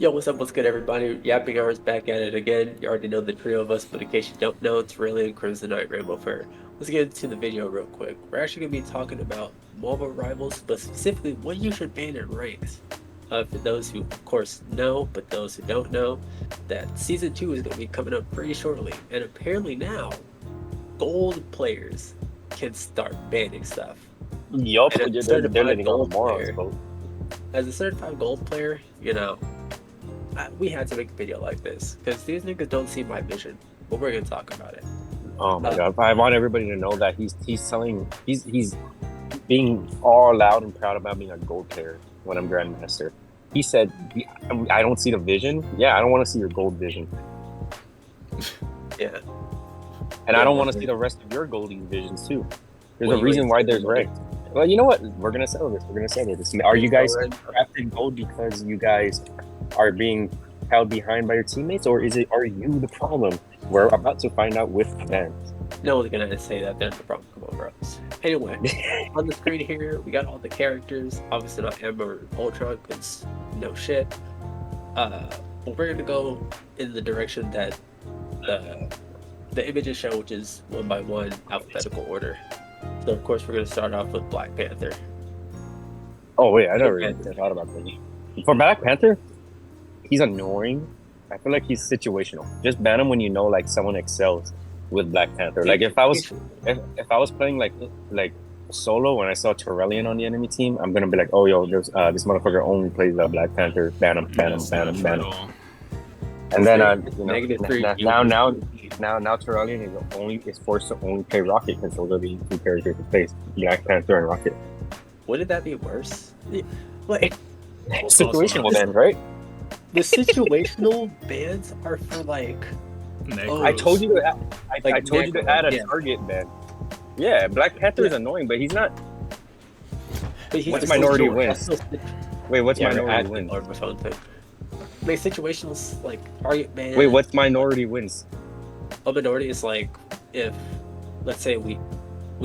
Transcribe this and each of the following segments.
Yo, what's up? What's good, everybody? Yapping hours back at it again. You already know the trio of us, but in case you don't know, Terrellion, Crimsonite, RainbowFur. Let's get into the video real quick. We're actually going to be talking about mobile rivals, but specifically what you should ban in ranks. For those who, of course, know, but those who don't know, that Season 2 is going to be coming up pretty shortly. And apparently now, gold players can start banning stuff. Yup, And they're letting all the morons vote. As a certified gold player, we had to make a video like this because these niggas don't see my vision, but we're gonna talk about it. Oh my god! I want everybody to know that he's being all loud and proud about being a gold player when I'm Grandmaster. He said, "I don't see the vision." Yeah, I don't want to see your gold vision. Yeah, and I don't want to see the rest of your golden visions too. There's a reason why there's ranked. Well, you know what? We're gonna settle this. Are you guys crafting gold because you guys are being held behind by your teammates, or are you the problem? We're about to find out with fans. No one's gonna say that they're the problem. Come on, bros. Anyway, on the screen here, we got all the characters. Obviously not Ember and Ultron, because no shit. But we're gonna go in the direction that the images show, which is one by one, alphabetical order. So of course we're gonna start off with Black Panther. Oh wait, I never really thought about that. For Black Panther, he's annoying. I feel like he's situational. Just ban him when you know like someone excels with Black Panther. Like if I was playing like solo and I saw Terrellion on the enemy team, I'm gonna be like, oh yo, there's this motherfucker only plays Black Panther. Ban him. And then now Terrellion is forced to only play Rocket because those are the two characters to face Black Panther and Rocket. Wouldn't that be worse? Like situational bans, right? The situational bans are for like. I told you to add a target ban. Yeah, Black Panther is annoying, but he's not. But what's minority wins? Wait, what's minority wins? Like situationals, like target ban. Wait, what's minority wins? A minority is like if, let's say we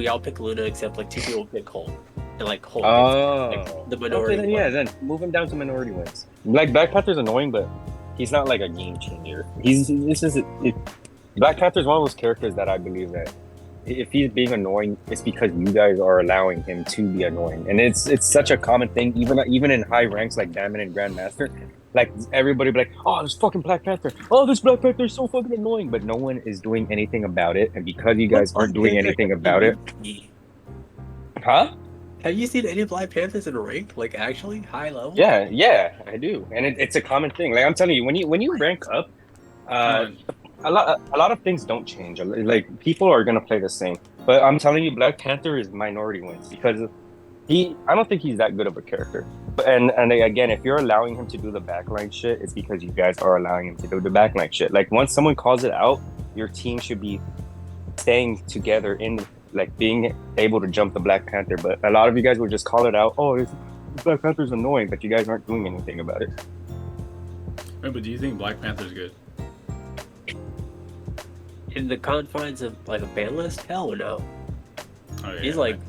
all pick Luna except like two people pick Hulk, and like Hulk is like the minority. Okay, then move him down to minority wins. Like Black Panther's annoying, but he's not like a game changer. Black Panther's one of those characters that I believe that if he's being annoying, it's because you guys are allowing him to be annoying, and it's such a common thing, even in high ranks like Diamond and Grandmaster. Like everybody be like, oh, this fucking Black Panther. Oh, this Black Panther is so fucking annoying, but no one is doing anything about it. And because you guys aren't doing anything about it, huh? Have you seen any Black Panthers in a rank, like actually high level? Yeah, I do, and it's a common thing. Like I'm telling you, when you rank up, a lot of things don't change. Like people are gonna play the same, but I'm telling you, Black Panther is minority wins because I don't think he's that good of a character. And again, if you're allowing him to do the backline shit, it's because you guys are allowing him to do the backline shit. Like once someone calls it out, your team should be staying together in like being able to jump the Black Panther. But a lot of you guys would just call it out. Oh, this Black Panther's annoying, but you guys aren't doing anything about it. Wait, but do you think Black Panther's good? In the confines of like a ban list, hell no. Oh, yeah, he's like,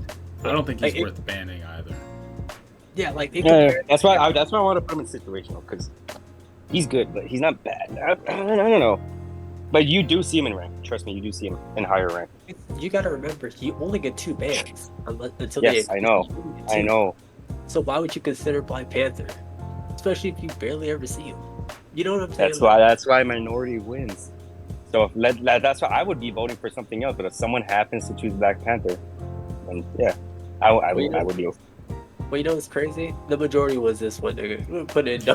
I don't think he's worth banning either. Yeah, like that's why I want to put him in situational because he's good, but he's not bad. I don't know, but you do see him in rank. Trust me, you do see him in higher rank. You got to remember, you only get 2 bans until yes, I know. So why would you consider Black Panther, especially if you barely ever see him? You know what I'm saying? That's why minority wins. So that's why I would be voting for something else. But if someone happens to choose Black Panther, then yeah, I would be. Well, you know what's crazy? The majority was this one nigga. Put it in.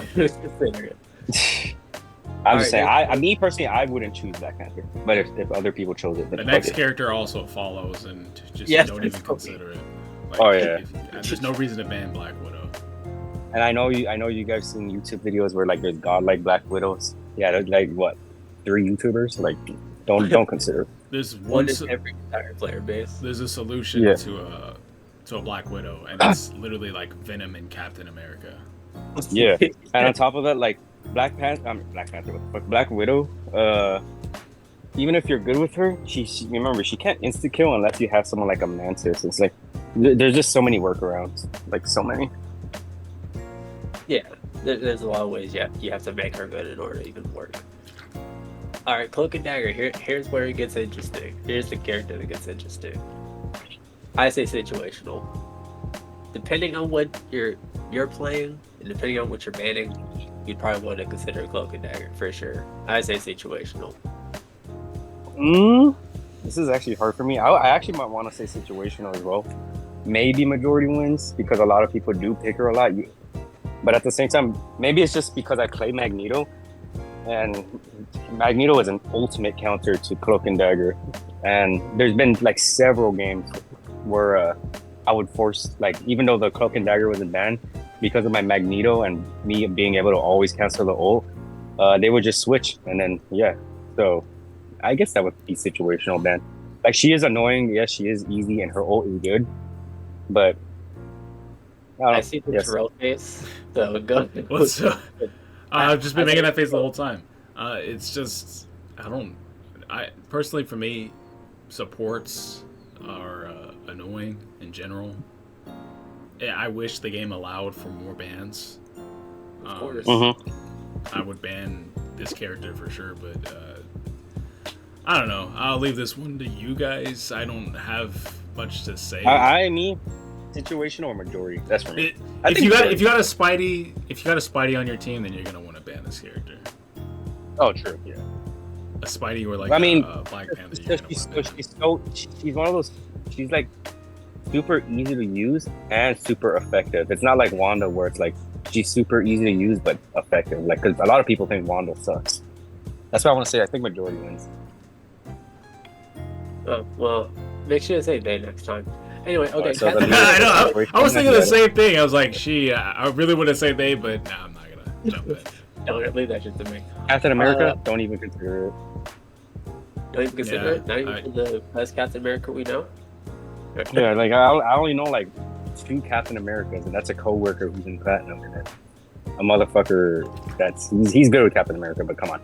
I'm just saying, me personally, I wouldn't choose Black Panther. But if other people chose it, then the next character also follows, and just don't even consider it. Like, there's no reason to ban Black Widow. And I know you guys seen YouTube videos where like there's godlike Black Widows. Yeah, there's like what, 3 YouTubers? Like, don't consider it. There's one in every entire player base. There's a solution to a Black Widow, and it's literally like Venom and Captain America. Yeah, and on top of that, like Black Widow. Even if you're good with her, she remember she can't insta kill unless you have someone like a Mantis. It's like there's just so many workarounds, like so many. Yeah, there's a lot of ways you have to make her good in order to even work. All right, Cloak and Dagger. Here's where it gets interesting. Here's the character that gets interesting. I say situational. Depending on what you're playing, and depending on what you're banning, you'd probably want to consider Cloak and Dagger for sure. I say situational. This is actually hard for me. I actually might want to say situational as well. Maybe majority wins because a lot of people do pick her a lot. But at the same time, maybe it's just because I play Magneto, and Magneto is an ultimate counter to Cloak and Dagger. And there's been like several games where I would force, like, even though the Cloak and Dagger wasn't banned, because of my Magneto and me being able to always cancel the ult, they would just switch. And then, yeah. So I guess that would be situational ban. Like, she is annoying. Yes, she is easy and her ult is good. But I see the Terrell face. So go. What's I've just been making that face the whole time. It's just I personally, for me, supports are annoying in general. I wish the game allowed for more bans. Of course. I would ban this character for sure, but I don't know. I'll leave this one to you guys. I don't have much to say. I mean, situational or majority. That's for me. If you got a Spidey on your team, then you're gonna want to ban this character. Oh, true. Yeah. A Spidey or like Black Panther. She's one of those. She's like super easy to use and super effective. It's not like Wanda where it's like she's super easy to use but effective. Like, because a lot of people think Wanda sucks. That's why I want to say I think majority wins. Oh, well, make sure to say Bay next time. Anyway, okay. So I know. I was thinking the same thing. I was like, I really would have said Bay, but nah, I'm not gonna jump in. Don't leave that shit to me. Captain America, don't even consider it. Don't even consider it? Not even the best Captain America we know? Yeah, like I only know like 2 Captain Americas, and that's a co-worker who's in Platinum, and then a motherfucker he's good with Captain America, but come on,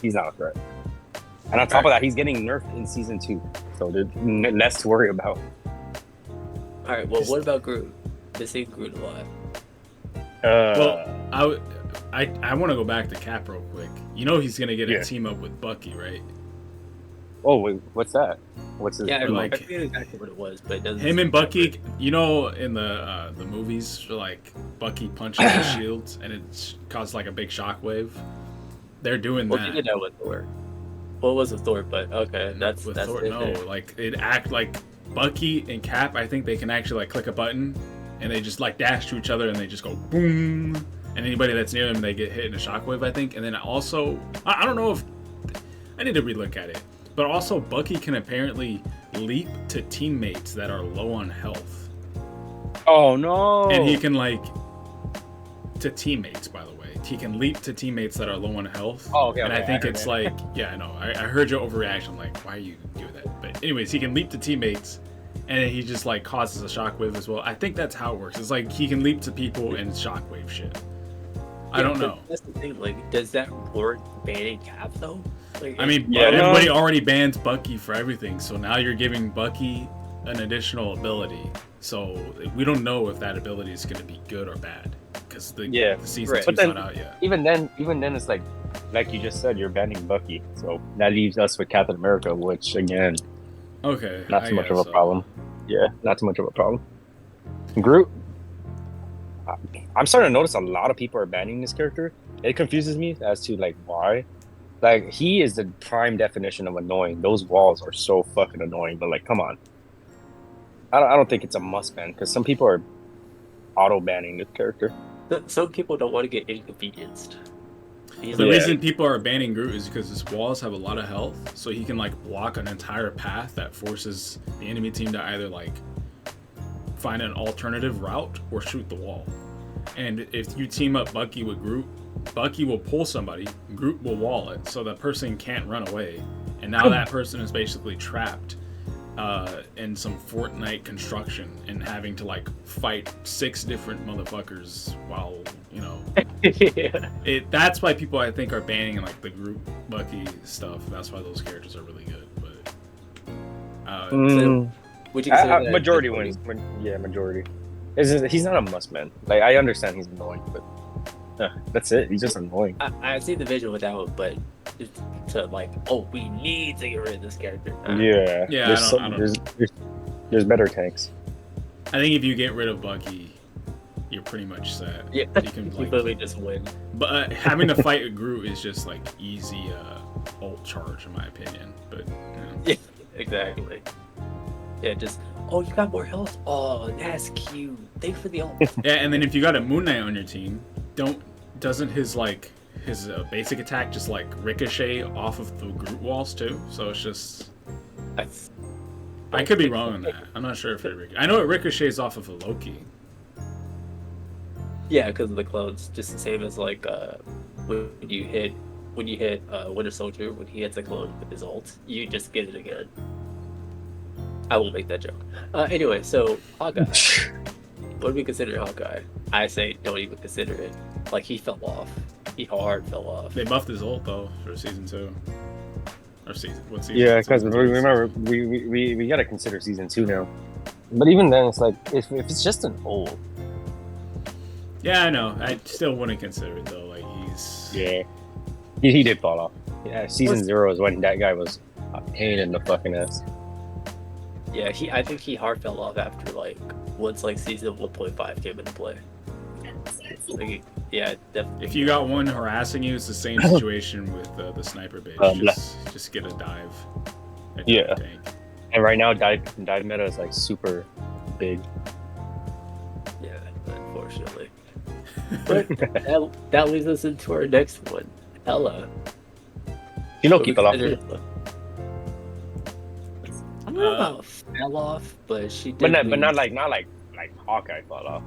he's not a threat. And on top of that, he's getting nerfed in season 2, so there's less to worry about. All right, well, what about Groot? This ain't Groot alive. Well, I want to go back to Cap real quick. You know he's gonna get a team up with Bucky, right? Oh wait, what's that? What's his? Yeah, I forget exactly what it was, but it doesn't. Him and Bucky, you know, in the movies, like Bucky punches the shields and it caused like a big shockwave. They're doing that. Well, you did that with Thor. Well, it was with Thor, but okay, that's Thor. No, like it act like Bucky and Cap. I think they can actually like click a button and they just like dash to each other and they just go boom. And anybody that's near them, they get hit in a shockwave, I think. And then also, I don't know if I need to relook at it. But also, Bucky can apparently leap to teammates that are low on health. Oh, no. And he can, like, to teammates, by the way. He can leap to teammates that are low on health. Oh, okay. And I think it's like, yeah, I know. I heard your overreaction. I'm like, why are you doing that? But anyways, he can leap to teammates, and he just, like, causes a shockwave as well. I think that's how it works. It's like he can leap to people and shockwave shit. I don't know. That's the thing. Like, does that warrant banning Cap, though? Like, I mean, everybody already bans Bucky for everything, so now you're giving Bucky an additional ability. So we don't know if that ability is going to be good or bad because the season 2's not out yet. Even then, it's like you just said, you're banning Bucky, so that leaves us with Captain America, which again, not too much of a problem. Yeah, not too much of a problem. Groot. I'm starting to notice a lot of people are banning this character. It confuses me as to like why. Like, he is the prime definition of annoying. Those walls are so fucking annoying. But like, come on. I don't think it's a must ban because some people are auto banning this character. Some people don't want to get inconvenienced. The reason people are banning Groot is because his walls have a lot of health, so he can like block an entire path that forces the enemy team to either like find an alternative route or shoot the wall. And if you team up Bucky with Groot, Bucky will pull somebody, Groot will wall it, so that person can't run away. And now that person is basically trapped in some Fortnite construction and having to like fight 6 different motherfuckers while, you know. That's why people I think are banning like the Groot Bucky stuff. That's why those characters are really good. But so would you consider majority wins. Yeah, majority. He's not a must man. Like, I understand he's annoying, but That's it. He's just annoying. I see the vision with that one, but just to like, oh, we need to get rid of this character. Yeah. Yeah, I don't. There's better tanks. I think if you get rid of Bucky, you're pretty much set. Yeah, You can you like, literally just win. but having to fight with Groot is just like easy ult charge in my opinion. But Yeah, exactly. Yeah, just you got more health. Oh, that's cute. Thanks for the ult. yeah, and then if you got a Moon Knight on your team, doesn't his basic attack just like ricochet off of the Groot walls too? So it's just I could be wrong on that. I'm not sure if I know it ricochets off of a Loki. Yeah, because of the clones, just the same as like when you hit Winter Soldier, when he hits a clone with his ult, you just get it again. I won't make that joke. Anyway, so Hawkeye. What do we consider Hawkeye? I say don't even consider it. Like he fell off. He hard fell off. They buffed his ult though for season 2. Or season what season? Yeah, because remember we gotta consider season 2 now. But even then, it's like if it's just an ult. Yeah, I know. I still wouldn't consider it though. Like He did fall off. Yeah, season 0 is when that guy was a pain in the fucking ass. Yeah, I think he hard fell off after once season 1.5 came into play. Yeah, definitely. If you got one harassing you, it's the same situation with the sniper bitch. Just get a dive. Yeah. Tank. And right now, dive meta is like super big. Yeah, unfortunately. But that leads us into our next one, Hela. You know, keep it off. I don't know about fell off, but she did. But not like Hawkeye fell off.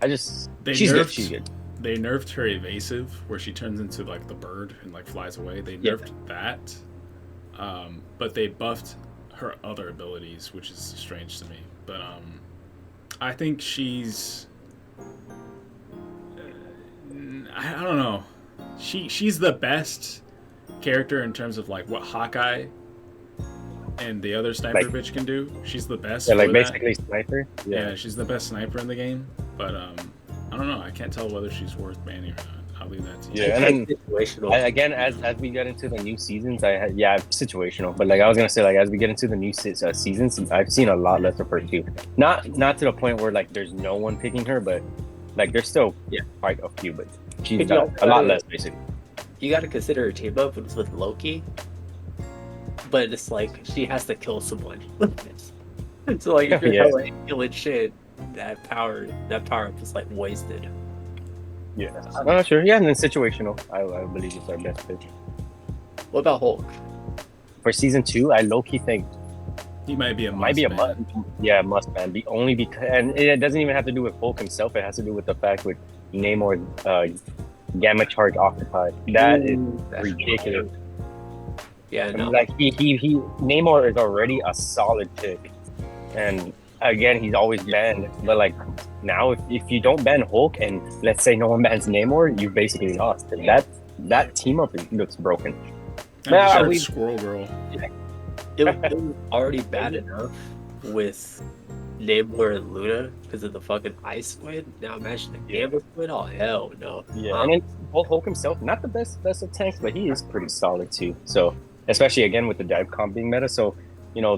But she's good. They nerfed her evasive, where she turns into like the bird and like flies away. They nerfed that, but they buffed her other abilities, which is strange to me. But I think she's. I don't know. She's the best character in terms of like what Hawkeye and the other sniper bitch can do. She's the best. Yeah, basically sniper. Yeah, she's the best sniper in the game. But I don't know. I can't tell whether she's worth banning or not. I'll leave that to you. Yeah, and then again, as we get into the new seasons, situational. But I was gonna say, as we get into the new seasons, I've seen a lot less of her too. Not to the point where there's no one picking her, but there's still quite a few, but she's a lot less basically. You got to consider her team up with Loki, but it's she has to kill someone. So if you're killing shit, that power up is wasted. Yeah, I'm not sure. Yeah, and then situational, I believe it's our best pitch. What about Hulk? For season 2, I low-key think he might be a must ban. Only because, and it doesn't even have to do with Hulk himself. It has to do with the fact with Namor gamma charge octopi. That is ridiculous. Yeah, no. He Namor is already a solid pick, and again he's always banned. But now, if you don't ban Hulk and let's say no one bans Namor, you basically lost. That team up looks broken. Squirrel Girl. Yeah. It was already bad enough with Namor and Luna because of the fucking ice squid. Now imagine the gamma squid. Oh hell no. Yeah, and then Hulk himself, not the best of tanks, but he is pretty solid too. So especially again with the dive comp being meta, so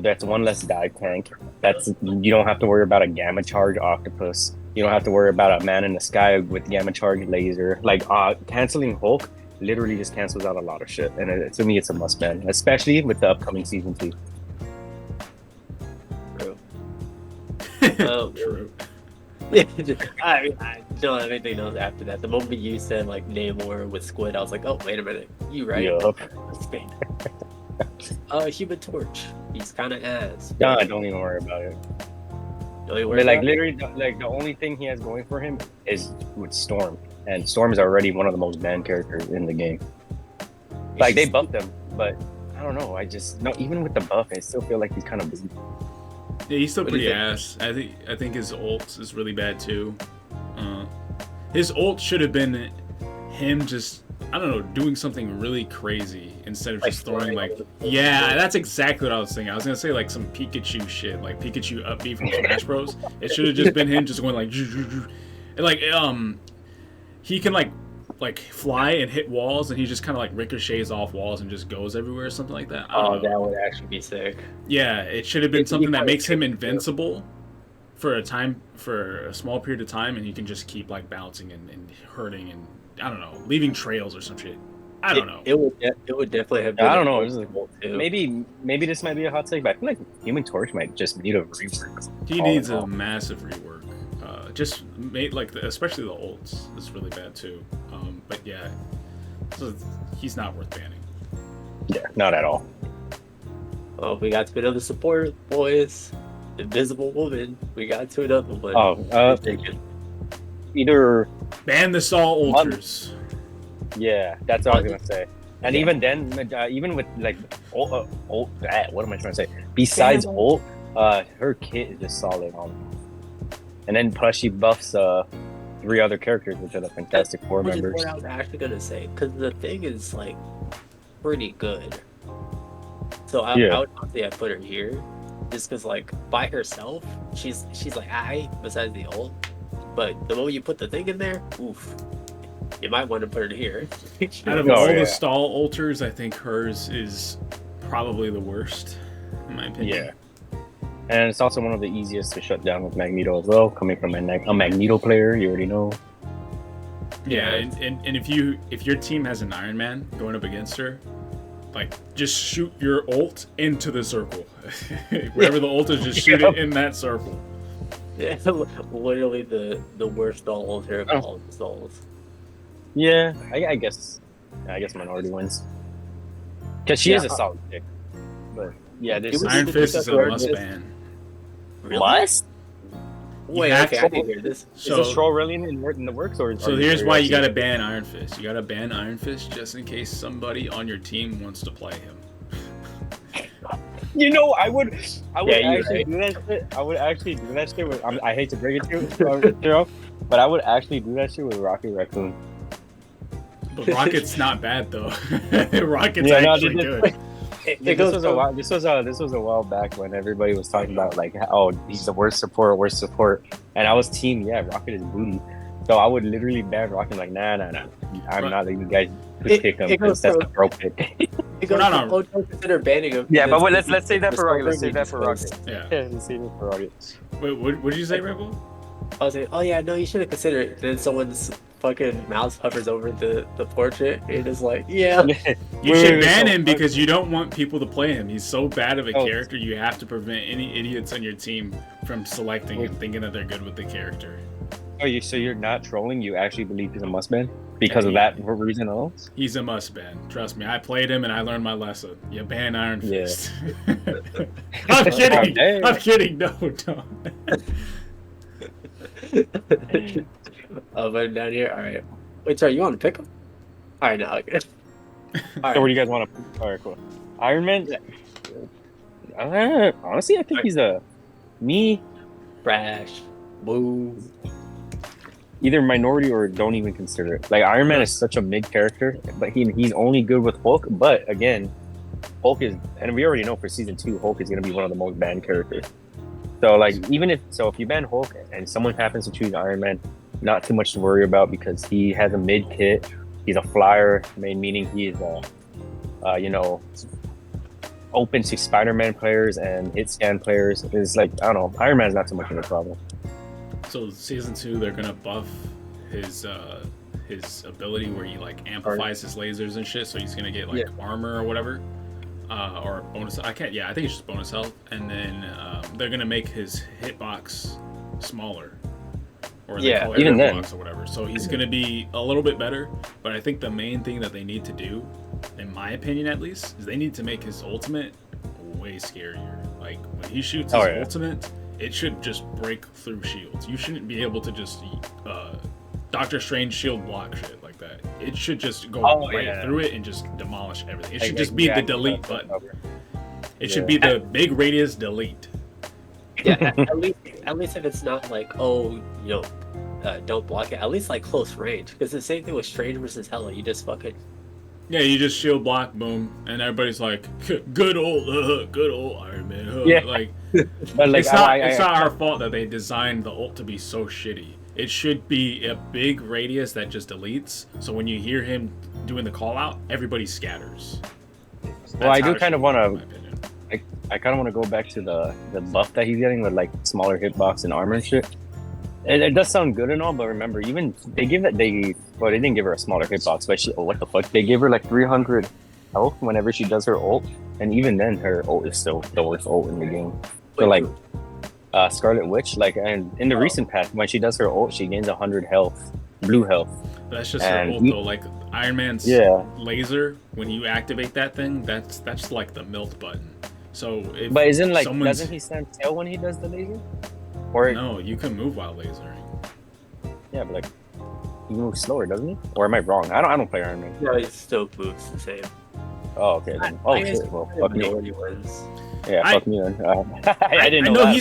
that's one less dive tank. You don't have to worry about a gamma charge octopus. You don't have to worry about a man in the sky with gamma charge laser. Canceling Hulk literally just cancels out a lot of shit, and to me it's a must ban, especially with the upcoming season 2. True. True. I don't have anything else after that. The moment you said Namor with squid, I was like, oh wait a minute, you right? Yup. Human Torch. He's kind of ass. Nah, don't even worry about it. Literally, the only thing he has going for him is with Storm, and Storm is already one of the most banned characters in the game. They buffed him, but I don't know. Even with the buff, I still feel like he's kind of busy. Yeah, he's still pretty ass. I think his ult is really bad too. His ult should have been him just, I don't know, doing something really crazy instead of just throwing yeah, that's exactly what I was thinking. I was gonna say some Pikachu shit, like Pikachu up B from Smash Bros. It should have just been him just going and he can like fly and hit walls, and he just kind of like ricochets off walls and just goes everywhere or something like that. I don't know. That would actually be sick. Yeah, it should have been something that makes him invincible for a small period of time, and he can just keep like bouncing and hurting and I don't know, leaving trails or some shit. I don't know. It would definitely have been. I don't know. Maybe this might be a hot take, but I feel like Human Torch might just need a rework. He needs a massive rework. Just made like especially the ults. It's really bad too. But yeah, so he's not worth banning. Yeah, not at all. Oh, we got to another support, boys. Invisible Woman. We got to another one. Oh, either ban the Saul ulters. Yeah, that's what I was gonna say. And even then, even with like what am I trying to say? Besides ult, her kit is just solid on. And then plus she buffs 3 other characters, which are the Fantastic Four members. Which is what I was actually gonna say, because the thing is like pretty good. So I would say I put her here, just because like by herself, she's like besides the ult. But the moment you put the thing in there, oof, you might want to put it here. Out of all the stall alters, I think hers is probably the worst, in my opinion. Yeah. And it's also one of the easiest to shut down with Magneto as well, coming from a Magneto player, you already know. Yeah, and if your team has an Iron Man going up against her, like just shoot your ult into the circle. Wherever the ult is, just shoot it in that circle. Yeah, literally the worst stall alter of all the stalls. Yeah, I guess Minority wins. Because she is a solid pick. But yeah, this Iron Fist is a must ban. Really? Must? Wait, okay, I can hear this. Is this troll really in the works? Or so here's why you gotta ban Iron Fist. You gotta ban Iron Fist just in case somebody on your team wants to play him. You know, I would actually do that shit. I would actually do that shit with. I hate to break it to you, but I would actually do that shit with Rocky Raccoon. But Rocket's not bad though. Rocket's actually good. This was a while back when everybody was talking about like, oh, he's the worst support, and I was team, Rocket is booty. So I would literally ban Rocket like, nah, I'm not letting you guys pick him because that's a bro pick. Don't consider banning him. Yeah, but let's save that for Rocket. Let's save that for Rocket. Yeah, let's save it for Rocket. Wait, what did you say, Rebel? I was like, oh yeah, no, you should have considered it. Then someone's fucking mouse hovers over the portrait. And it's like, yeah. You should ban him because you don't want people to play him. He's so bad of a character, you have to prevent any idiots on your team from selecting and thinking that they're good with the character. Oh, so you're not trolling? You actually believe he's a must ban because of that reason alone? He's a must ban. Trust me, I played him and I learned my lesson. You ban Iron Fist. I'm kidding. I'm kidding. No, don't. But down here, all right. Wait, sorry, you want to pick him? All right, now okay. All right. So what do you guys want to? All right, cool. Iron Man. Honestly, I think he's me. Trash. Boo. Either minority or don't even consider it. Like Iron Man is such a mid character, but he's only good with Hulk. But again, Hulk is, and we already know for season 2, Hulk is going to be one of the most banned characters. So like if you ban Hulk and someone happens to choose Iron Man, not too much to worry about because he has a mid kit. He's a flyer, meaning he is open to Spider-Man players and hit scan players. It's like, I don't know, Iron Man's not too much of a problem. So season 2, they're gonna buff his ability where he like amplifies his lasers and shit. So he's gonna get like armor or whatever, or bonus. I think it's just bonus health. And then they're gonna make his hitbox smaller, or they call it even then or whatever. So he's gonna be a little bit better. But I think the main thing that they need to do, in my opinion at least, is they need to make his ultimate way scarier. Like when he shoots his ultimate, it should just break through shields. You shouldn't be able to just Doctor Strange shield block shit like that. It should just go through it and just demolish everything. It should just be the delete button. It should be the big radius delete. Yeah, at least if it's not like, don't block it. At least like close range, because the same thing with Strange versus Hela. You just fucking you just shield block, boom, and everybody's like, good old Iron Man. Yeah. Like, but like, it's not our fault that they designed the ult to be so shitty. It should be a big radius that just deletes. So when you hear him doing the call out, everybody scatters. Well, I That's how do it kind should of be, want in my to. opinion. I kind of want to go back to the buff that he's getting with like smaller hitbox and armor and shit. It does sound good and all, but remember, even they didn't give her a smaller hitbox, but what the fuck? They gave her like 300 health whenever she does her ult, and even then, her ult is still the worst ult in the game. So like, Scarlet Witch, like, and in the recent patch, when she does her ult, she gains 100 health, blue health. But that's just her ult though. Like Iron Man's laser, when you activate that thing, that's like the melt button. So if but isn't like doesn't he stand still when he does the laser? Or no, you can move while lasering. Yeah, but like he moves slower, doesn't he? Or am I wrong? I don't play Iron Man. No, he still moves the same. Oh, okay. Then. Shit. Well, fuck me. Yeah, fuck me then. I didn't know.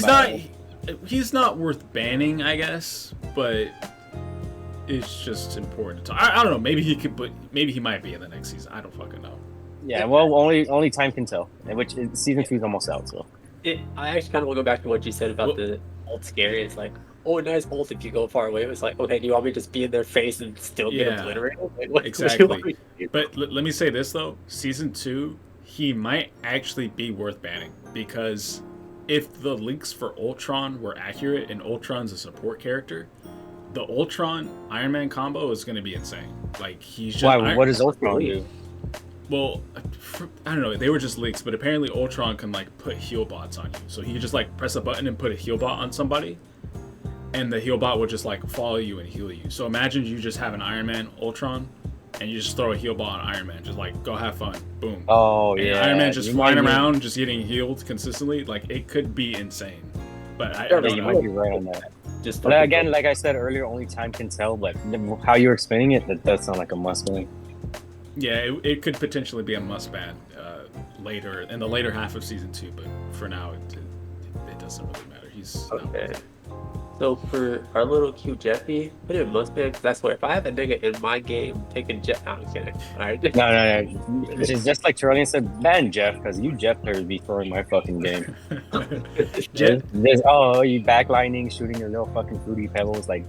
He's not worth banning, I guess, but it's just important to talk. I don't know. Maybe he could, but maybe he might be in the next season. I don't fucking know. Yeah, well, only time can tell. Which season 2 is almost out, so. I actually kind of want to go back to what you said about the ult scary. It's like, oh, nice ult if you go far away. It was like, okay, do you want me to just be in their face and still get obliterated? Like, exactly. But let me say this though: season 2, he might actually be worth banning because if the links for Ultron were accurate and Ultron's a support character, the Ultron Iron Man combo is going to be insane. Like he's just. Why? What does Ultron do? Well, I don't know. They were just leaks, but apparently Ultron can like put heal bots on you. So he just like press a button and put a heal bot on somebody, and the heal bot would just like follow you and heal you. So imagine you just have an Iron Man Ultron, and you just throw a heal bot on Iron Man, just like go have fun, boom. Oh and yeah. Iron Man just flying around, just getting healed consistently. Like it could be insane. But I don't know. You might be right on that. Just again, like I said earlier, only time can tell. But how you're explaining it, that does sound like a must win. Yeah, it could potentially be a must ban later in the later half of season 2, but for now it doesn't really matter. He's okay. So for our little cute Jeffy, put it in must ban because that's where if I have a nigga in my game taking Jeff, I'm kidding. All right. No. It's just like Terrellion said, ban Jeff because you Jeff players be throwing my fucking game. Jeff, you backlining, shooting your little fucking fruity pebbles, like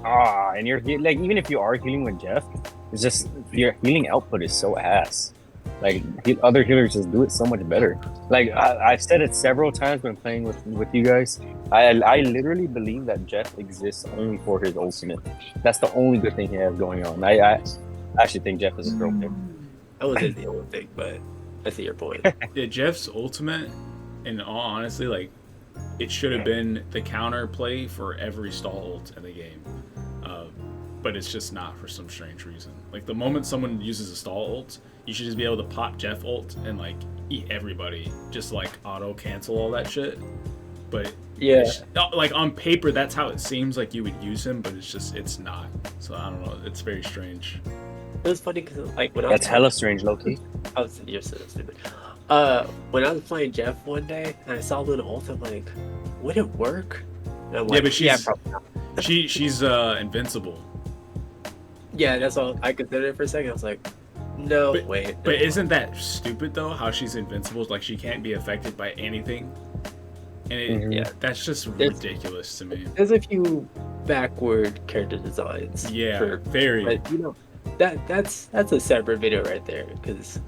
and you're like even if you are healing with Jeff. It's just your healing output is so ass. Like other healers just do it so much better. Like I've said it several times when playing with you guys. I literally believe that Jeff exists only for his ultimate. That's the only good thing he has going on. I actually think Jeff is a girl pick. That wasn't the only thing, but I see your point. Yeah, Jeff's ultimate, in all honesty, like it should have been the counter play for every stall ult in the game. But it's just not for some strange reason. Like the moment someone uses a stall ult, you should just be able to pop Jeff ult and like eat everybody, just like auto cancel all that shit. But yeah, like on paper, that's how it seems like you would use him, but it's not. So I don't know. It's very strange. It was funny because like when that's hella strange, Loki. You're so stupid. When I was playing Jeff one day and I saw little ult, I'm like, would it work? And I'm like, yeah, but she's invincible. Yeah, that's all. I considered it for a second. I was like, no, wait. But isn't that stupid though? How she's invincible? Like she can't be affected by anything. And that's just ridiculous to me. There's a few backward character designs. Yeah, very. But you know, that's a separate video right there because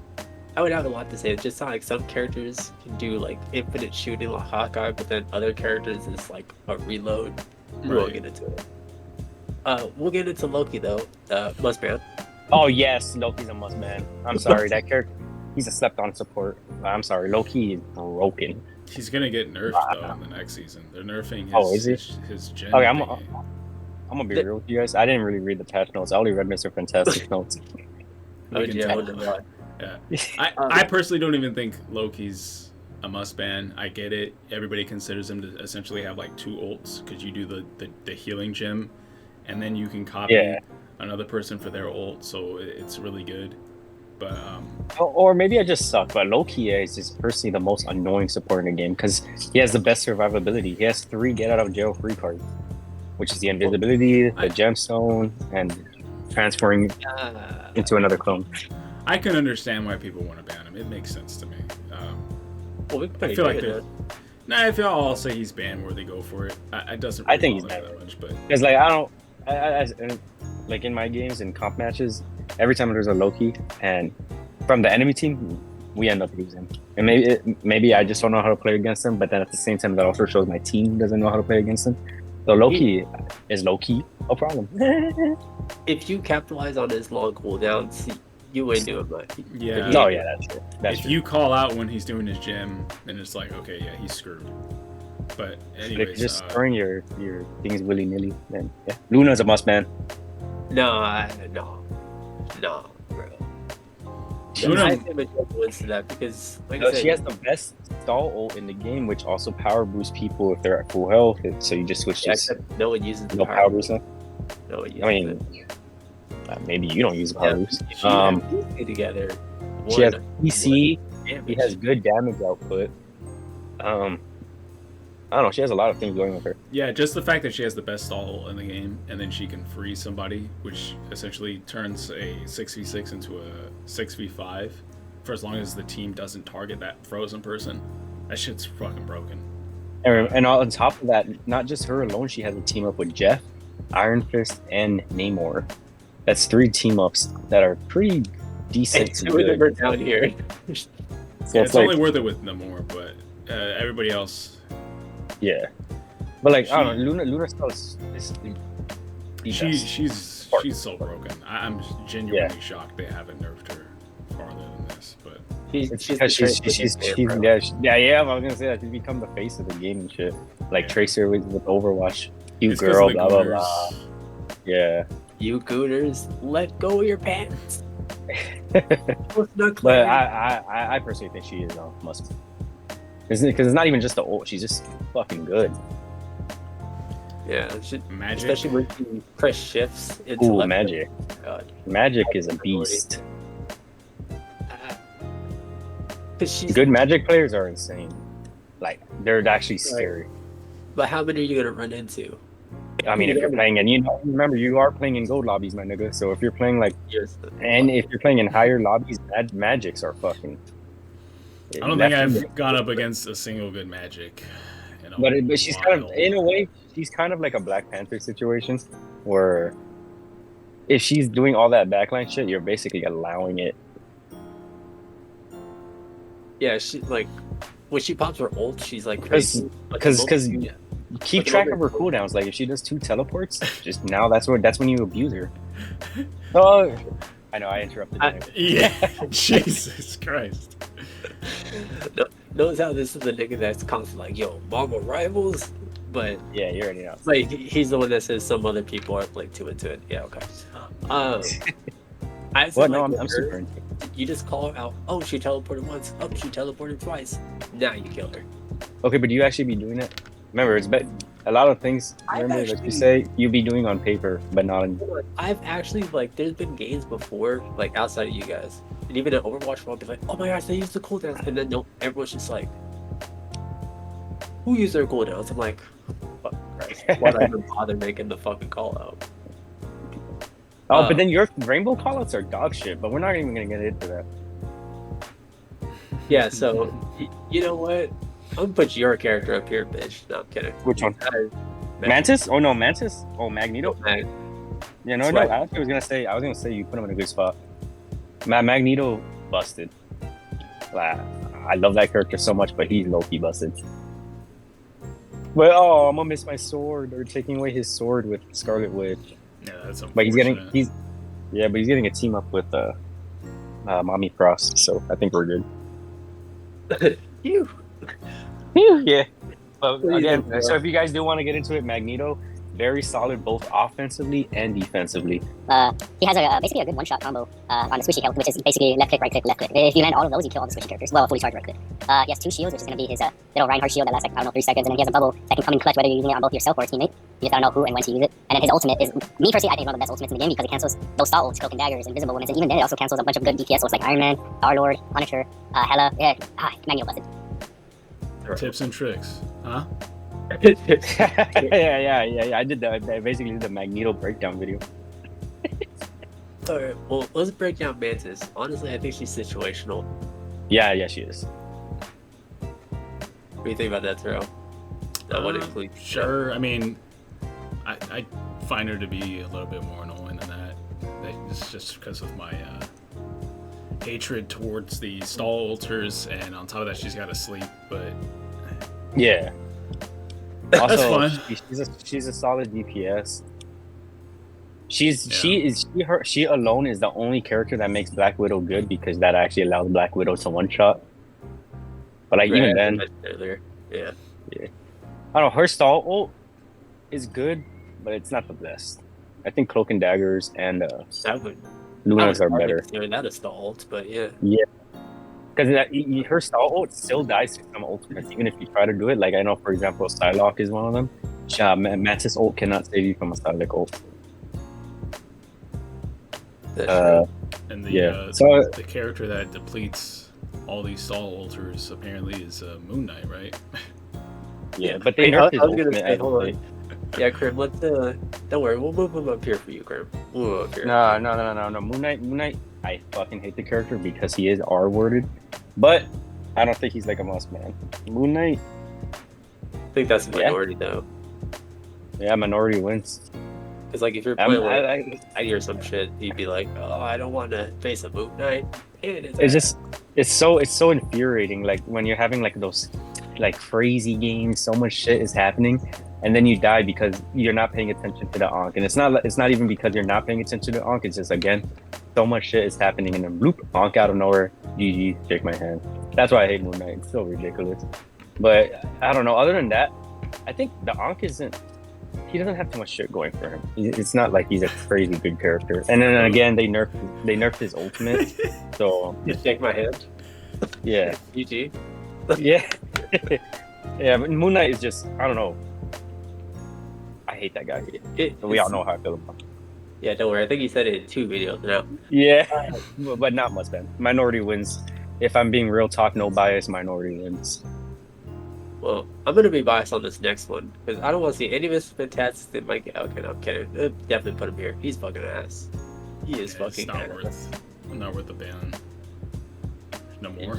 I would have a lot to say. It's just not like some characters can do like infinite shooting like Hawkeye, but then other characters is like a reload. We won't get into it. We'll get into Loki though. Must ban. Oh yes, Loki's a must ban. I'm sorry, that character. He's a slept on support. I'm sorry, Loki is broken. He's gonna get nerfed though in the next season. They're nerfing his gen. Okay, I'm gonna be real with you guys. I didn't really read the patch notes. I only read Mr. Fantastic notes. I personally don't even think Loki's a must ban. I get it. Everybody considers him to essentially have like 2 ults because you do the healing gem, and then you can copy another person for their ult. So it's really good. But or maybe I just suck. But Loki is just personally the most annoying support in the game because he has the best survivability. He has 3 get out of jail free cards, which is the invisibility, the gemstone, and transferring into another clone. I can understand why people want to ban him. It makes sense to me. Well, I feel like Nah, if y'all all say he's ban worthy, go for it. I doesn't. I Really think he's bother me ban that much, but because like I don't, like in my games and comp matches, every time there's a Loki and from the enemy team, we end up losing. And maybe I just don't know how to play against him, but then at the same time, that also shows my team doesn't know how to play against him. So Loki is low-key a problem. If you capitalize on his long cooldowns, you ain't doing much. yeah. No, yeah, that's true. That's If true. you call out when he's doing his gym, then it's like, okay, yeah, he's screwed. But But if anyways, you're just throwing your things willy-nilly, then yeah, Luna's a must ban. No, bro. Luna- I think Magneto wins to that because, like I No, said, she has the best stall ult in the game, which also power boosts people if they're at full health. So you just switch yeah, to except no one uses the no power boost. No one uses I mean, maybe you don't use power boost. She and PC together. She has one PC. damage. She has good damage output. I don't know. She has a lot of things going with her. yeah, just the fact that she has the best stall in the game, and then she can freeze somebody, which essentially turns a 6v6 into a 6v5, for as long as the team doesn't target that frozen person. That shit's fucking broken. And on top of that, not just her alone, she has a team up with Jeff, Iron Fist, and Namor. That's 3 team ups that are pretty decent. And to two of them good. are down here. So Yeah, it's it's only worth it with Namor, but everybody else. yeah. But like I don't know, Luna still is the best. She's so broken. I'm genuinely shocked they haven't nerfed her farther than this. But It's because she's yeah. I was gonna say that she's become the face of the game and shit. Like Tracer with Overwatch, cute it's 'cause girl, of the blah blah Gooners. blah. Yeah. You gooners, let go of your pants. It's not But clear. I personally think she is a must. Because it's not even just the ult; she's just fucking good. Yeah, Magik. especially when you press shifts into Ooh, left. Magik. God. Magik is a beast. Cause she's Good Magic players are insane. Like they're actually scary. But how many are you gonna run into? I mean, if you're playing, and remember, you are playing in gold lobbies, my nigga. So if you're playing like, and if you're playing in higher lobbies, Magics are fucking. I don't think I've gone up against a single good Magik. But she's kind of, in a way, she's kind of like a Black Panther situation, where if she's doing all that backline shit, you're basically allowing it. Yeah, she like when she pops her ult, she's like crazy. Because keep track of her cooldowns. Like if she does 2 teleports, just now that's when you abuse her. Oh, I know I interrupted. Yeah, Jesus Christ. Knows how this is the nigga that's constantly like, yo, Marvel rivals, but Yeah, you already know. like he's the one that says some other people are like too into it. Yeah, okay. I What? No, like I'm with super her, into it. you just call her out. Oh, she teleported once. Oh, she teleported twice. Now you kill her. Okay, but do you actually be doing it? Remember, it's a lot of things. Remember, like you say, you be doing on paper, but not in. I've actually like there's been games before, like outside of you guys, and even in Overwatch, where I'll be like, oh my gosh, they used the cooldowns, and then no, everyone's just like, who used their cooldowns? I'm like, fuck Christ, why did I even bother making the fucking call out? Oh, but then your rainbow callouts are dog shit. But we're not even gonna get into that. Yeah, so you know what? I'm gonna put your character up here, bitch. No, I'm kidding. Which one? Mantis? Oh no, Mantis. Oh, Magneto. Mag- Yeah, no. I actually was gonna say you put him in a good spot. Magneto busted. I love that character so much, but he's low-key busted. But I'm gonna miss my sword. They're taking away his sword with Scarlet Witch. Yeah, that's But he's unfortunate. getting a team up with Mommy Frost, so I think we're good. You. Yeah. But What do you again, think, so if you guys do want to get into it, Magneto, very solid both offensively and defensively. He has basically a good one-shot combo on the squishy health, which is basically left click, right click, left click. If you land all of those, you kill all the squishy characters. Well, fully charged right click. He has 2 shields, which is going to be his little Reinhardt shield that lasts like, I don't know, 3 seconds, and then he has a bubble that can come in clutch whether you're using it on both yourself or a teammate. You just gotta know who and when to use it. And then his ultimate is, me personally, I think one of the best ultimates in the game because it cancels those stall ults, Cloak and Daggers, Invisible Women, and even then it also cancels a bunch of good DPS ults like Iron Man, Star-Lord, Punisher, Hela. Magneto busted. Tips and tricks, huh? yeah. I did that. I basically did the Magneto breakdown video. Alright, well, let's break down Mantis. Honestly, I think she's situational. Yeah, she is. What do you think about that, Terrell? That would include. Sure. I mean, I find her to be a little bit more annoying than that. It's just because of my hatred towards the stall altars, and on top of that, she's got to sleep. But Yeah. That's Also, fine. she's a solid DPS. She alone is the only character that makes Black Widow good because that actually allows Black Widow to one shot. But like even then, earlier. Yeah. I don't know. Her stall ult is good, but it's not the best. I think Cloak and Daggers and That would. Luna's are better. That is the ult, but yeah. Yeah, because her stall ult still dies to some ultimates, even if you try to do it. Like I know, for example, Psylocke is one of them. Mantis ult cannot save you from a Psylocke ult. and the character that depletes all these stall altars apparently is Moon Knight, right? Yeah, but they nerfed his ultimate. Say, hold on. Yeah, Crim, let's don't worry, we'll move him up here for you, Crim. We'll move up here. No. Moon Knight, I fucking hate the character because he is R-worded, but I don't think he's like a must man. Moon Knight. I think that's a minority though. Yeah, minority wins. Because like if you're playing like I hear some shit, you'd be like, oh, I don't want to face a Moon Knight. It's so infuriating. Like when you're having like those like crazy games, so much shit is happening, and then you die because you're not paying attention to the Ankh. And it's not even because you're not paying attention to the Ankh. It's just again, so much shit is happening, and then bloop, Ankh out of nowhere. GG, shake my hand. That's why I hate Moon Knight. It's so ridiculous. But I don't know. Other than that, I think the Ankh isn't. He doesn't have too much shit going for him. It's not like he's a crazy good character. And then again, they nerfed his ultimate. So just shake my hand. Yeah. GG. Yeah. Yeah, but Moon Knight is just, I don't know. I hate that guy. We all know how I feel about him. Yeah, don't worry. I think he said it in 2 videos now. Yeah, but not much then. Minority wins. If I'm being real talk, no bias, minority wins. Well, I'm going to be biased on this next one because I don't want to see any of his fantastic that might get. Okay, no, I'm kidding. Definitely put him here. He's fucking ass. He is fucking ass. Not worth the ban. Namor.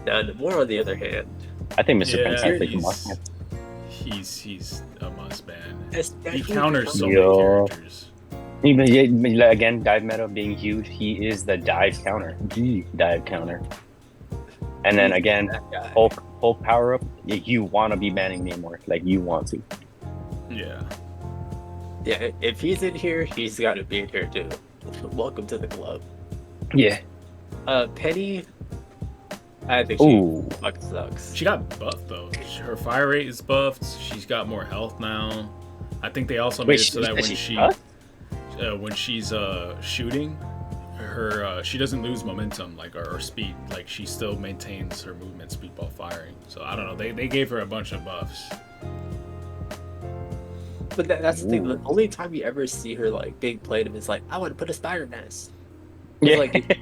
Now, Namor, on the other hand, I think Mr. Fantastic must. He's a must ban. He counters so many characters. Even again, dive meta being huge, he is the dive counter. Dive counter. And then again, Hulk power up. You want to be banning Namor, like you want to. Yeah. Yeah, if he's in here, he's got to be in here too. Welcome to the club. Yeah. Peni, I think she fucking sucks. She got buffed though. Her fire rate is buffed. She's got more health now. I think they also made it so that when she's shooting, her she doesn't lose momentum like or speed. Like she still maintains her movement speed while firing. So I don't know. They gave her a bunch of buffs. But that's the thing. The only time you ever see her like being played is like, I want to put a spider nest. Yeah. Like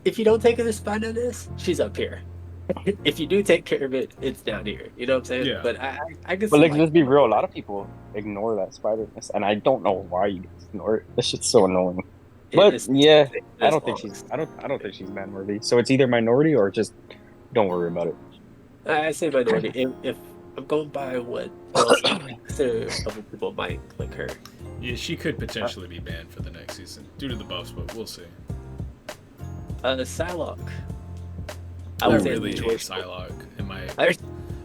if you don't take her to spider nest, she's up here. If you do take care of it, it's down here. You know what I'm saying? Yeah. But I guess. But let's be real. A lot of people ignore that spider nest, and I don't know why you ignore it. This shit's so annoying. But yeah, I don't think she's ban worthy. So it's either minority or just don't worry about it. I say minority. If I'm going by what consider a couple people might click her. Yeah, she could potentially be banned for the next season due to the buffs, but we'll see. Psylocke. I really hate Psylocke.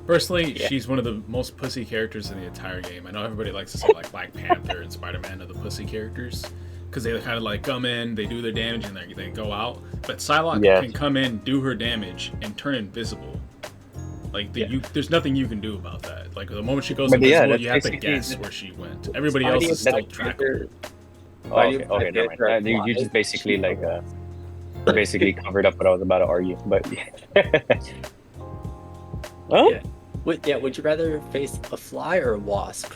Personally, she's one of the most pussy characters in the entire game. I know everybody likes to say like Black Panther and Spider-Man are the pussy characters because they kind of like come in, they do their damage, and they go out. But Psylocke can come in, do her damage, and turn invisible. Like there's nothing you can do about that. Like the moment she goes invisible, you have to guess where she went. Everybody else is still trackable. Okay, never mind. You just basically like basically covered up what I was about to argue, but well, would you rather face a fly or a wasp?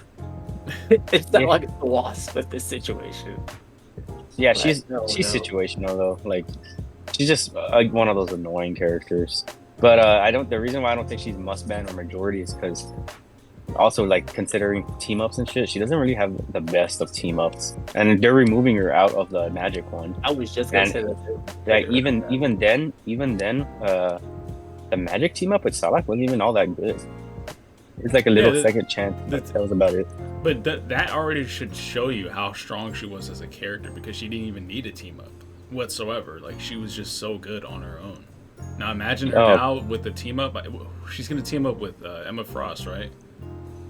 It's not like it's a wasp with this situation. Yeah, she's situational though. Like she's just one of those annoying characters. But the reason why I don't think she's must ban or majority is because also like considering team ups and shit, she doesn't really have the best of team ups, and they're removing her out of the magic one. I was just gonna say that too. Like even then, the Magik team up with Psylocke wasn't even all that good. It's like a little second chance. That was about it. But that already should show you how strong she was as a character, because she didn't even need a team up whatsoever. Like, she was just so good on her own. Now imagine her now with the team up. She's gonna team up with Emma Frost, right?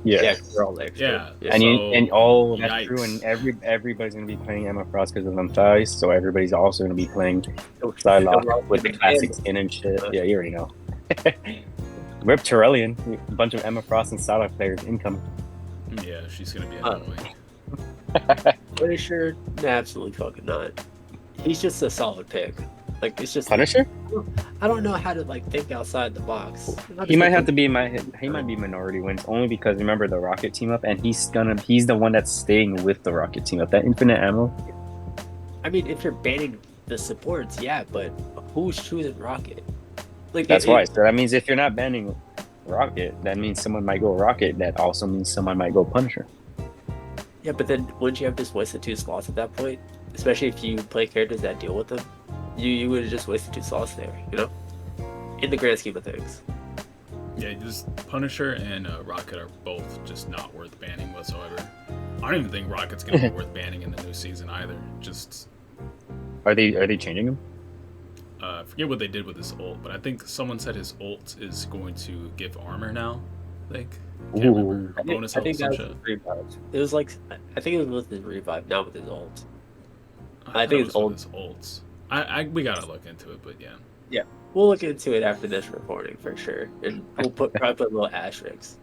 Yeah, we're all next. Yeah, and so, that's yikes. true. And everybody's gonna be playing Emma Frost because of them thighs. So everybody's also gonna be playing Psylocke with the classic skin and shit. Yeah, you already know. Rip Terrellion, a bunch of Emma Frost and Psylocke players incoming. Yeah, she's gonna be annoying. Punisher? Absolutely fucking not. He's just a solid pick. Like, it's just Punisher? I don't know how to like think outside the box. He might have to be he might be minority wins only because remember the Rocket team up, and he's the one that's staying with the Rocket team up. That infinite ammo. I mean, if you're banning the supports, yeah, but who's choosing Rocket? Like That's why. So that means if you're not banning Rocket, that means someone might go Rocket. That also means someone might go Punisher. Yeah, but then wouldn't you have just wasted 2 slots at that point? Especially if you play characters that deal with them, you would have just wasted 2 slots there. You know, in the grand scheme of things. Yeah, just Punisher and Rocket are both just not worth banning whatsoever. I don't even think Rocket's gonna be worth banning in the new season either. Just are they changing him? I forget what they did with his ult, but I think someone said his ult is going to give armor now. I think. Can't remember. Bonus health, some shit. It was like I think it was with his revive, not with his ult. I think it's with his ults. We gotta look into it, but yeah. Yeah, we'll look into it after this recording for sure, and we'll probably put little asterisks.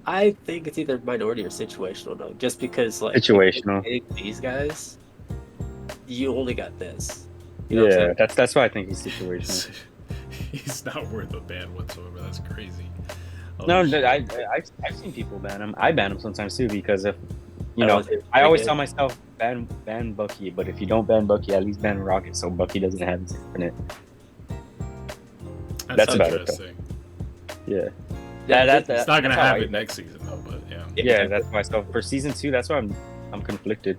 I think it's either minority or situational though, just because like situational. These guys, you only got this. You know yeah, that's why I think he's situational. He's not worth a ban whatsoever. That's crazy. I've seen people ban him. I ban him sometimes too because if I always tell myself ban Bucky, but if you don't ban Bucky, at least ban Rocket so Bucky doesn't have his infinite. That's about it. Yeah. It's not gonna happen next season though, but yeah. Yeah, that's why. So for season 2, that's why I'm conflicted.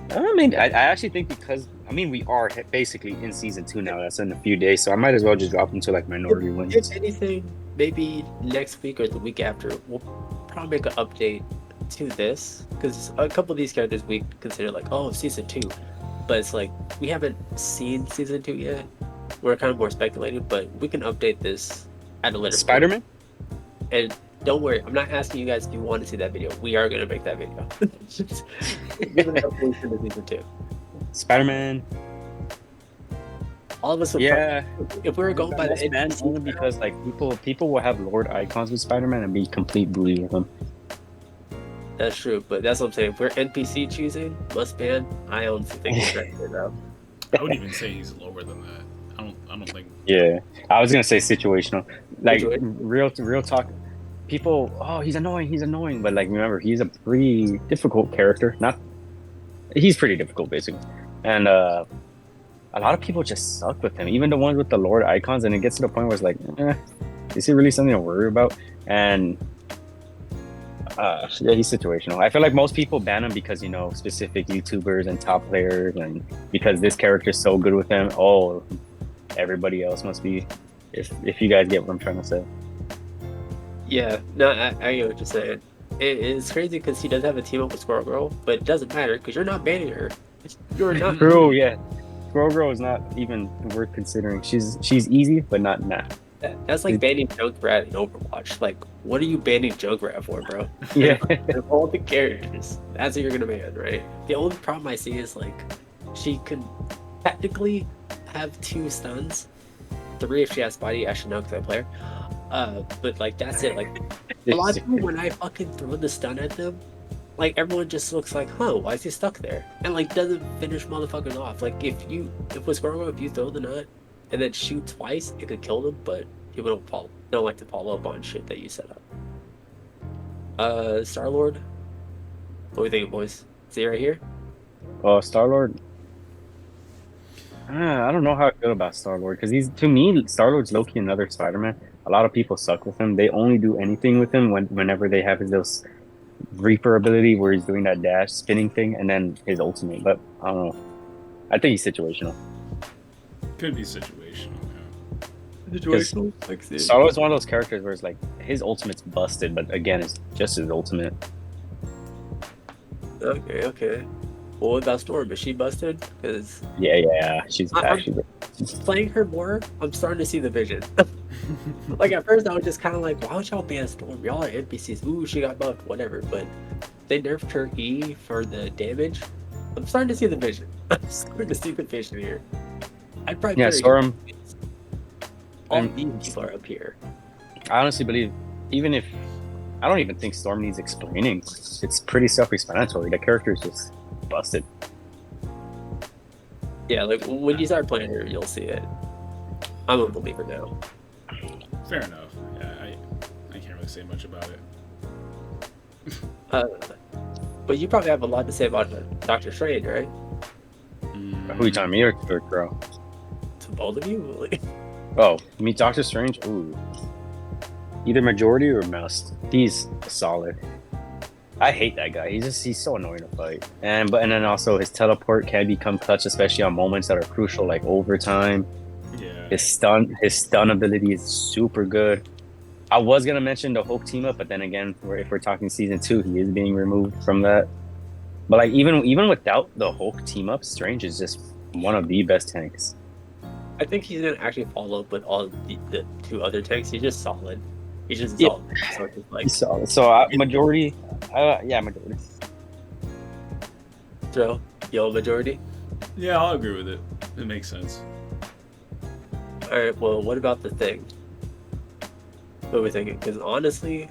I mean, I actually think because we are basically in season 2 now. That's in a few days, so I might as well just drop into like minority wins. If anything, maybe next week or the week after, we'll probably make an update to this because a couple of these characters we consider like season 2, but it's like we haven't seen season 2 yet. We're kind of more speculating, but we can update this at a later Spider-Man? point. And don't worry, I'm not asking you guys if you want to see that video. We are going to make that video. Give it up to season 2. Spider-Man. All of us would if we were going by the NPC only because like people will have Lord icons with Spider-Man and be complete bully with them. That's true, but that's what I'm saying. If we're NPC choosing must ban, I honestly think he's right there now. I would even say he's lower than that. I don't think. Yeah, I was gonna say situational. Like real talk. People, he's annoying, but like remember, he's a pretty difficult character. He's pretty difficult basically, and a lot of people just suck with him. Even the ones with the Lord icons, and it gets to the point where it's like, is he really something to worry about? And he's situational. I feel like most people ban him because specific YouTubers and top players, and because this character is so good with him. Everybody else must be. If you guys get what I'm trying to say. Yeah, no, I get what you're saying. It's crazy because he does have a team up with Squirrel Girl, but it doesn't matter because you're not banning her. You're not. True, yeah. Squirrel Girl is not even worth considering. She's easy, but not nah. That's like banning Junkrat in Overwatch. Like, what are you banning Junkrat for, bro? Yeah. Of all the characters, that's what you're gonna ban, right? The only problem I see is like, she can technically have 2 stuns, 3 if she has body. Actually, no, because I play her. But like that's it. Like a lot of people, when I fucking throw the stun at them, like everyone just looks like, why is he stuck there? And like doesn't finish motherfuckers off. Like if with Squirrel, if you throw the nut and then shoot twice, it could kill them. But people don't like to follow up on shit that you set up. Star-Lord. What do we think, boys? Is he right here? Star-Lord. I don't know how I feel about Star-Lord because to me, Star-Lord's Loki another Spider-Man. A lot of people suck with him. They only do anything with him whenever they have his Reaper ability where he's doing that dash spinning thing and then his ultimate. But I don't know. I think he's situational. Could be situational. Yeah. Situational. Like, Star Wars is one of those characters where it's like his ultimate's busted, but again, it's just his ultimate. Okay. Well, what about Storm? Is she busted? Because Yeah, she's actually. playing her more, I'm starting to see the vision. Like at first, I was just kind of like, why would y'all ban Storm? Y'all are NPCs. Ooh, she got buffed, whatever. But they nerfed her E for the damage. I'm starting to see the vision. I'm starting to see the vision here. I'd probably Storm. All these people are up here. I honestly believe, even if I don't even think Storm needs explaining, it's pretty self-explanatory. The character is just busted. Yeah, like when you start playing her, you'll see it. I'm a believer now. Fair enough. Yeah, I can't really say much about it. But you probably have a lot to say about Doctor Strange, right? Who are you talking, me or Girl? To both of you, really? Oh, you mean Doctor Strange? Ooh. Either majority or must. He's solid. I hate that guy. He's so annoying to fight. And then also his teleport can become clutch, especially on moments that are crucial, like overtime. Yeah. His stun ability is super good. I was gonna mention the Hulk team up, but then again, if we're talking season 2, he is being removed from that. But like even without the Hulk team up, Strange is just one of the best tanks. I think he's gonna actually follow up with all the 2 other tanks. He's just solid. He's just solid. So it's like He's solid. So majority, majority. So, majority. Yeah, I'll agree with it. It makes sense. All right. Well, what about the Thing? What are we thinking? Because honestly,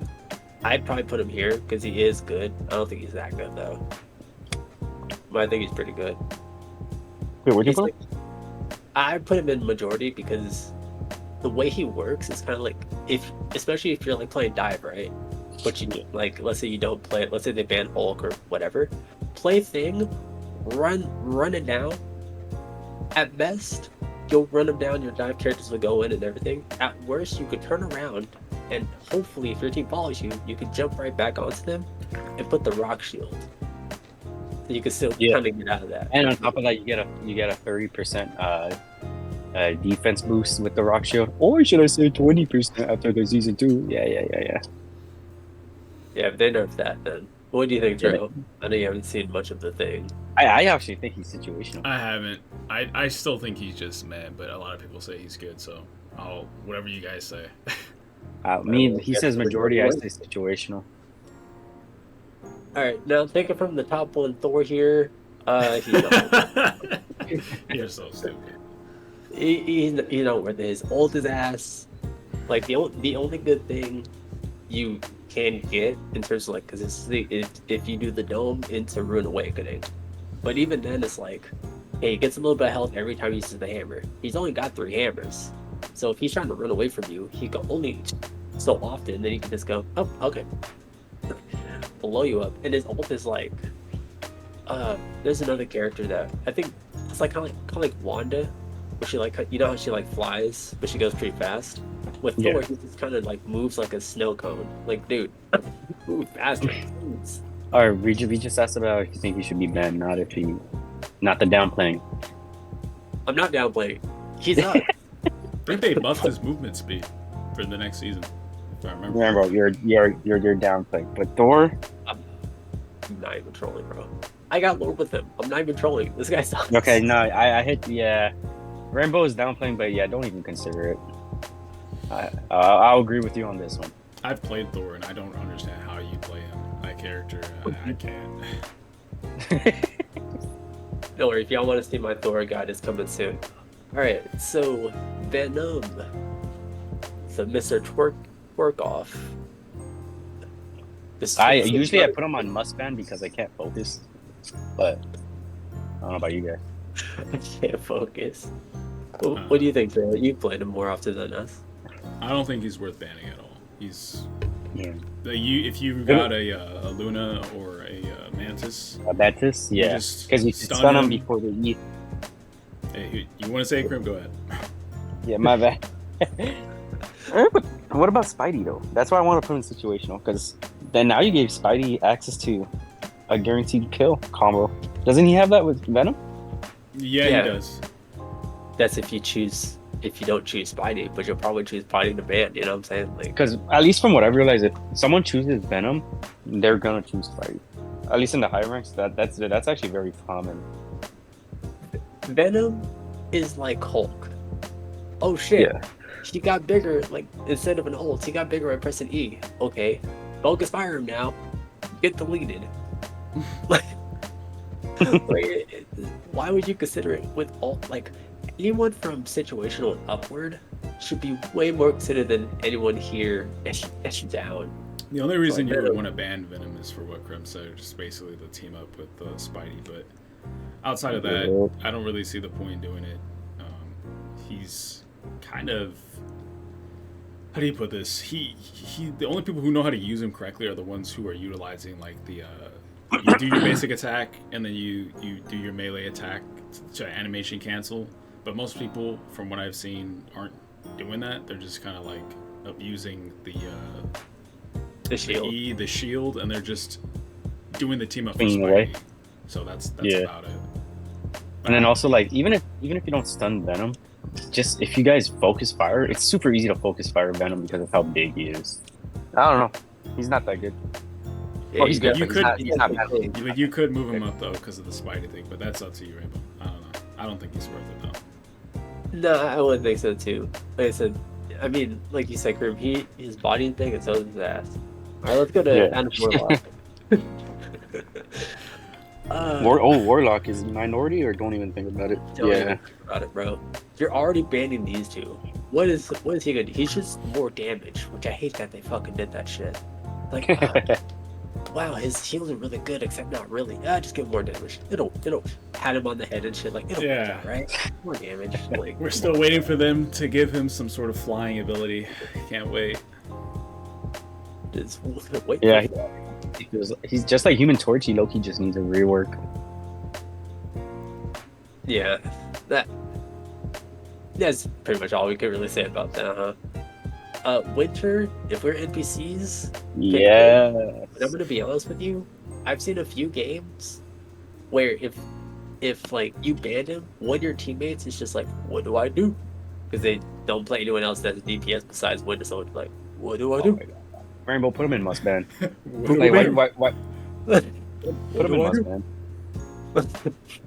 I'd probably put him here because he is good. I don't think he's that good though. But I think he's pretty good. Wait, where'd you put him? I put him in majority because the way he works is kind of like especially if you're like playing dive, right? But you like, let's say you don't play it. Let's say they ban Hulk or whatever. Play Thing, run it down. At best, you'll run them down. Your dive characters will go in and everything. At worst, you could turn around and hopefully, if your team follows you, you can jump right back onto them and put the rock shield. So you can still kind of get out of that. And on top of that, you get a 30% defense boost with the rock shield, or should I say 20% after the season 2? Yeah. Yeah, if they nerf that, then what do you think, Joe? I know you haven't seen much of the Thing. I actually think he's situational. I haven't. I still think he's just mad, but a lot of people say he's good, so I'll whatever you guys say. He says majority, I say situational. All right, now take it from the top one. Thor here. You're so stupid. He's worth it. His ult his ass. Like the only good thing you can get in terms of like, because if you do the dome into Rune Awakening, but even then it's like, hey, he gets a little bit of health every time he uses the hammer. He's only got 3 hammers, so if he's trying to run away from you, he can only so often. Then he can just go, oh, okay, blow you up. And his ult is like, there's another character that I think it's like kind of like Wanda, where she like, how she like flies, but she goes pretty fast. With Thor, he just kind of like moves like a snow cone. Like, dude, move faster, please. All right, we just asked about if you think he should be banned, not the downplaying. I'm not downplaying. He's not. I think they buffed his movement speed for the next season. If I remember. Remember, you're downplaying, but Thor. I'm not even trolling, bro. I got Lord with him. I'm not even trolling. This guy sucks. Okay, no, I hit Rainbow is downplaying, but yeah, don't even consider it. I'll agree with you on this one. I've played Thor, and I don't understand how you play him. That character, I can't. Don't worry, if y'all want to see my Thor guide, it's coming soon. Alright, so Venom. So Mr. Twerk off. I put him on must ban because I can't focus. But I don't know about you guys. I can't focus. What do you think, Joe? You've played him more often than us. I don't think he's worth banning at all. He's if you've got a Luna or a Mantis. A Mantis, yeah. Because you stun him before they eat. Hey, you want to say it, Crim? Go ahead. Yeah, my bad. What about Spidey though? That's why I want to put him in situational, because then now you gave Spidey access to a guaranteed kill combo. Doesn't he have that with Venom? Yeah, he does. That's if you choose if you don't choose Spidey, but you'll probably choose Spidey to ban. You know what I'm saying? Like, Because at least from what I've realized, if someone chooses Venom, they're gonna choose Spidey. At least in the high ranks, that's actually very common. Venom is like Hulk. Oh shit. Yeah. He got bigger, like, instead of an ult, he got bigger by pressing E. Okay. Focus fire him now. Get deleted. Like, why would you consider it with ult? Like, anyone from situational and upward should be way more considered than anyone here and down. The only reason you would want to ban Venom is for what Krim said, just basically to team up with Spidey. But outside of that, I don't really see the point in doing it. He's kind of, how do you put this? He the only people who know how to use him correctly are the ones who are utilizing like the you do your basic attack and then you do your melee attack to animation cancel. But most people, from what I've seen, aren't doing that. They're just kind of like abusing the shield. the shield, and they're just doing the team up for Away. Spidey. So that's about it. And then also, like, even if you don't stun Venom, just if you guys focus fire, it's super easy to focus fire Venom because of how big he is. I don't know. He's not that good. Yeah, he's good. You But could he's not bad. you could move him up though because of the Spidey thing, but that's up to you, Rainbow. I don't know. I don't think he's worth it though. No, I wouldn't think so too. Like I said, I mean, like you said, Grim, his body thing and so is his ass. Alright, let's go to Warlock. Warlock is minority, or don't even think about it. Don't even think about it, bro. You're already banning these two. What is he gonna do? He's just more damage, which I hate that they fucking did that shit. Like, wow, his heals are really good, except not really. Just give him more damage. It'll pat him on the head and shit. Like, it'll Yeah. right? More damage. Like, We're still waiting for them to give him some sort of flying ability. Can't wait. just wait. Yeah, he's just like Human Torch. Loki just needs a rework. Yeah, that's pretty much all we could really say about that, huh? Winter, if we're NPCs, Yeah. but I'm gonna be honest with you, I've seen a few games where if like you banned him, one of your teammates is just like, what do I do? Because they don't play anyone else that's DPS besides Winter, so it's like, what do I do? Rainbow, put him in must ban. What Like, do we- why? Put him in must ban.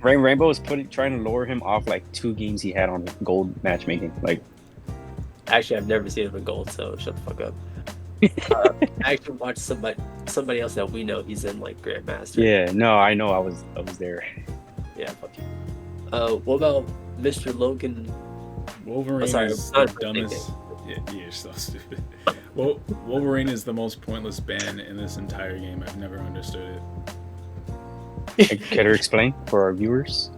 Rainbow is trying to lure him off like 2 games he had on gold matchmaking. Like, Actually, I've never seen him in gold, so shut the fuck up. I actually watched somebody else that we know. He's in like Grandmaster. yeah, no, I know, I was there. Yeah, fuck you. What about Mr. Logan? Wolverine sorry, is I'm the not dumbest. Yeah, you're so stupid. Well, Wolverine is the most pointless ban in this entire game. I've never understood it. Can you explain for our viewers?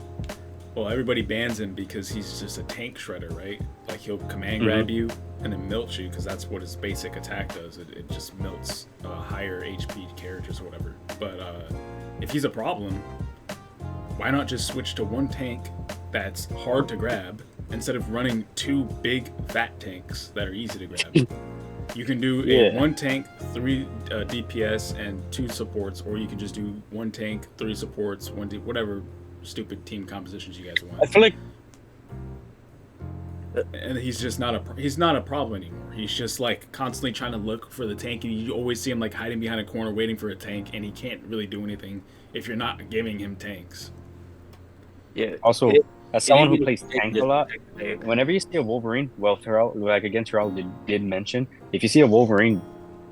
Well, everybody bans him because he's just a tank shredder, right? Like, he'll command grab you and then melt you because that's what his basic attack does. It just melts higher HP characters or whatever. But if he's a problem, why not just switch to one tank that's hard to grab instead of running 2 big fat tanks that are easy to grab? You can do one tank, 3 DPS, and 2 supports, or you can just do 1 tank, 3 supports, 1 whatever stupid team compositions you guys want. I feel like And he's just not a problem anymore. He's just like constantly trying to look for the tank, and you always see him like hiding behind a corner waiting for a tank, and he can't really do anything if you're not giving him tanks. Yeah. also, as someone who plays tank a lot, whenever you see a Wolverine, well, Terrell did mention, if you see a Wolverine,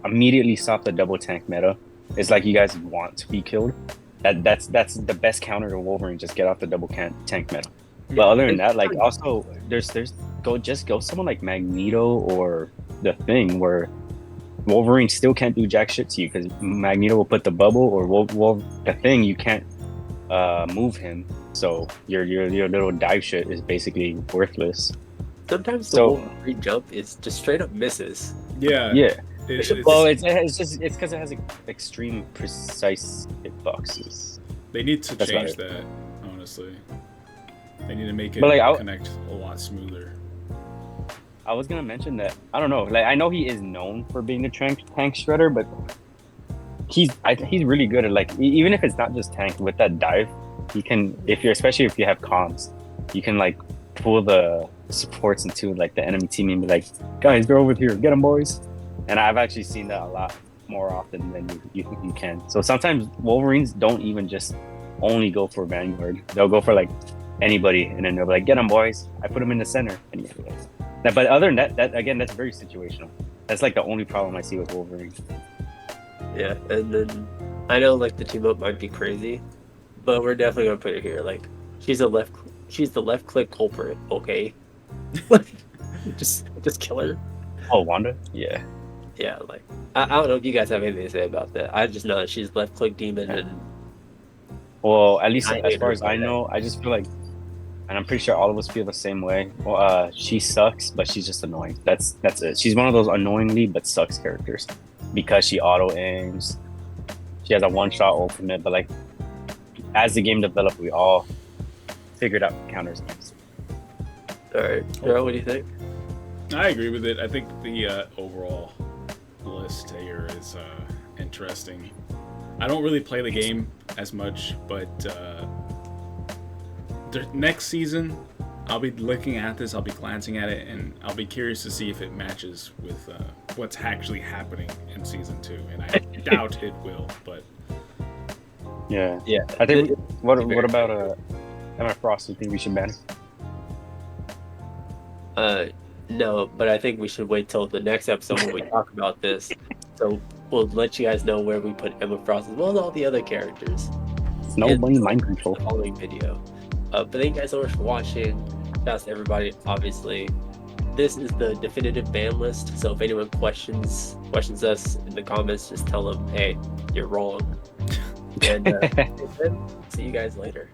immediately stop the double tank meta. It's like you guys want to be killed. That's the best counter to Wolverine. Just get off the double tank meta. But other than that, like, also there's go someone like Magneto or the Thing, where Wolverine still can't do jack shit to you because Magneto will put the bubble, or the Thing, you can't move him. So your little dive shit is basically worthless. Sometimes the Wolverine jump is just straight up misses. Yeah. It's because it has extreme precise hitboxes. They need to That's change about that, honestly. They need to make it But, like, connect a lot smoother. I was gonna mention that, I don't know, like, I know he is known for being a tank shredder, but he's really good at, like, even if it's not just tank, with that dive, he can, especially if you have comms, you can like pull the supports into like the enemy team and be like, guys, they're over here, get them, boys. And I've actually seen that a lot more often than you can. So sometimes Wolverines don't even just only go for Vanguard. They'll go for like anybody, and then they'll be like, get them, boys. I put them in the center. And yeah. But other than that again, that's very situational. That's like the only problem I see with Wolverine. Yeah, and then I know like the team up might be crazy, but we're definitely gonna put it here. Like she's the left click culprit. Okay, just kill her. Oh, Wanda? Yeah. Yeah, like I don't know if you guys have anything to say about that. I just know that she's left click demon, and Well, at least I as hate far her as for I know, I just feel like, and I'm pretty sure all of us feel the same way. Well, she sucks, but she's just annoying. That's it. She's one of those annoyingly but sucks characters because she auto aims. She has a one-shot ultimate, but like as the game developed, we all figured out counters. all right, Daryl, what do you think? I agree with it. I think the overall list here is interesting. I don't really play the game as much, but next season I'll be looking at this, I'll be glancing at it, and I'll be curious to see if it matches with what's actually happening in season 2. And I doubt it will, but Yeah. Yeah, I think. What about Emma Frost? Do you think we should ban her? No, but I think we should wait till the next episode when we talk about this. So we'll let you guys know where we put Emma Frost as well as all the other characters. Nobody mind control. The following video. But thank you guys so much for watching. Shouts to everybody, obviously. This is the definitive ban list, so if anyone questions us in the comments, just tell them, hey, you're wrong. And see you guys later.